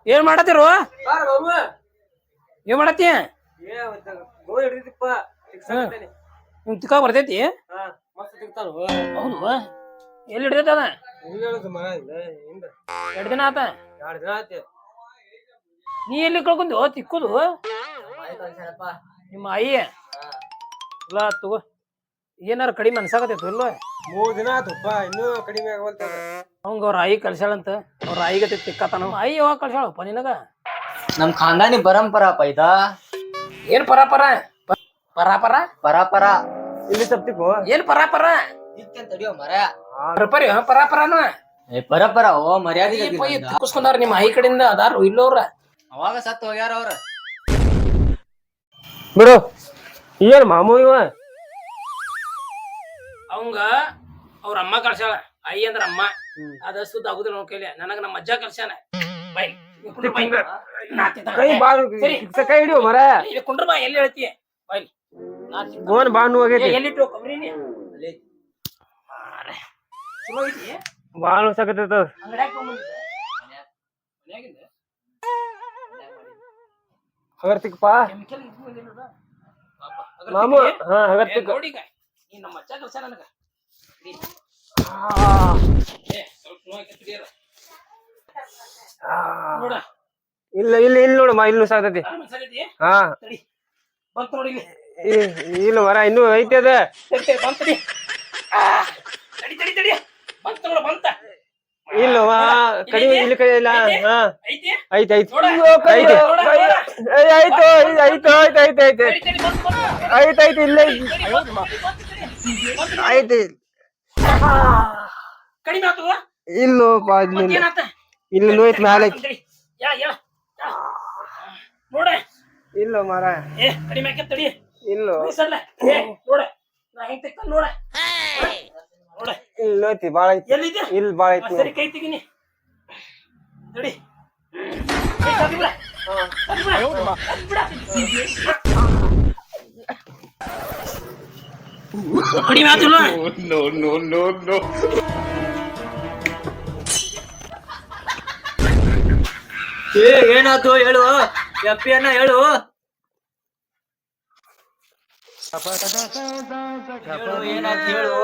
ಏನ್ ಮಾಡತ್ತಿರು ಏನ್ ಮಾಡತ್ತಿ ನಿಮ್ ತಿಕ್ಕ ಬರ್ತೈತಿ ಹೌದು ಎಲ್ಲಿ ಹಿಡ್ದೈತ ಅದ 2 ದಿನ ಆತ ನೀ ಎಲ್ಲಿ ಕಳ್ಕೊಂಡಿ ತಿಕ್ಕುದು ನಿಮ್ಮ ಆಯಿ ಇಲ್ಲ ತಗೋ ಏನಾರ ಕಡಿಮೆ ಅನ್ಸಾಕತ್ತೈತು ಇಲ್ಲ 3 ದಿನ ಆತಪ್ಪ ಇನ್ನೂ ಕಡಿಮೆ ಆಗವಲ್ತ ಅವಂಗ ಅವ್ರ ಆಯಿ ಕಳ್ಸ್ಯಾಳಂತ ಅವ್ರ ಆಯಿಗತಿ ತಿಕ್ಕತಾನ ಆಯಿ ಯಾವಾಗ ಕಳ್ಸ್ಯಾಳಪ್ಪ ನಿನಗ ನಮ್ ಖಾನ್ದಾನಿ ಪರಂಪರಾಪ ಇದ ಏನ್ ಪರಾಪರ ಪರಾಪರ ಪರಾಪರ ಇಲ್ಲಿ ತಪ್ಪಿಕೋ ಏನ್ ಪರಾಪರ ತಡಿಯೋ ಮರ ಪರಪರಿ ಪರಾಪರನ ಪರಪರ ಓ ಮರ್ಯಾದೆ ತಿಕ್ಕಿಸ್ಕೊಂಡಾರ ನಿಮ್ಮ ಆಯಿ ಕಡೆಯಿಂದ ಅದಾರು ಇಲ್ಲವ್ರ ಅವಾಗ ಸತ್ ಹೋಗ್ಯಾರ ಅವ್ರ ಬಿಡು ಏನ್ ಮಾಮೂ ಇವ ಅವಂಗ ಅವ್ರ ಅಮ್ಮ ಕಳ್ಸ್ಯಾಳ ಆಯಿ ಅಂದ್ರ ಅಮ್ಮ ಅದ ಸುದ್ದ ಆಗುದಿಲ್ಲ ನೋಡ್ ಕೈಲಿ ನನಗ ನಮ್ಮ ಅಜ್ಜ ಕಳ್ಸ್ಯಾನ ಬೈ ಕೈ ಬಾಳು ಕೈ ಹಿಡಿಯೋ ಮರ ಕುಂಡ್ರ ಬಾ ಎಲ್ಲಿ ಹೇಳ್ತೀಯ ಬೈ ಗೋನ್ ಬಾನು ಹೋಗೈತಿ ಎಲ್ಲಿಟ್ಟು ಕಬ್ರಿನಿ ಚಲೋ ಐತಿ ಬಾಳು ಸಕತೈತ ಅಂಗಡ್ಯಾಗ ತಗೊಂಡ್ಬಂದಿದ್ದೆ ಮನ್ಯಾಗಿಂದ ಹಗರ್ತಿಕಪ್ಪ ಕೆಮಿಕಲ್ ಇಟ್ಕೊಂಡಿಲ್ಲ ಮಾಮು ಹಾ ಹಗರ್ತಿಕ ನೋಡಿಗ ನೀ ನಮ್ಮ ಅಜ್ಜ ಕಳ್ಸ್ಯಾನ ನನಗ ಸ್ವಲ್ಪ ನೋಡ ನೋಡ ಇಲ್ಲ ಇಲ್ಲ ಇಲ್ಲಿ ನೋಡು ಮಾ ಇಲ್ಲೂ ಸಾಕತೈತಿ ಹಾ ತಡಿ ಬಂತ ನೋಡಿ ಇಲ್ಲ ಮರ ಇನ್ನೂ ಐತಿ ಅದ ಬಂತ ತಡಿ ತಡಿ ತಡಿ ಬಂತ ನೋಡ ಬಂತ ಇಲ್ಲವಾ ಕಡಿಮೆ ಇಲ್ಲಿ ಕೈ ಇಲ್ಲ ಹಾ ಐತಿ ಐತಿ ಐತಿ ಐತಿ ಐತಿ ಐತಿ ಐತಿ ಐತಿ ಐತಿ ಇಲ್ಲ ಐತಿ ಕಡಿಮೆ ಆತು ಇಲ್ಲೋ ಇಲ್ಲಿ ನೋಯ್ತು ಮ್ಯಾಲೆ ನೋಡ ಇಲ್ಲ ಮರ ಕಡಿಮೆ ಆಕೇತ್ ತಡಿ ಇಲ್ಲೋ ನೋಡ ನಾ ಹೆಂಗ್ ತೆಕ್ಕ ನೋಡ ನೋಡ ಇಲ್ಲಿ ನೋಯ್ತಿ ಬಾಳ ಐತಿ ಎಲ್ಲಿದೆ ಇಲ್ಲಿ ಬಾಳ ಐತಿ ಸರಿ ಕೈ ತೆಗಿನಿ ತಡಿ ಕಡಿಮೆ ಆತಿಲ್ಲ ಏನಾಯ್ತು ಹೇಳು ಎಪ್ಪಿ ಅನ್ನ ಹೇಳು ಏನಾಯ್ತು ಹೇಳು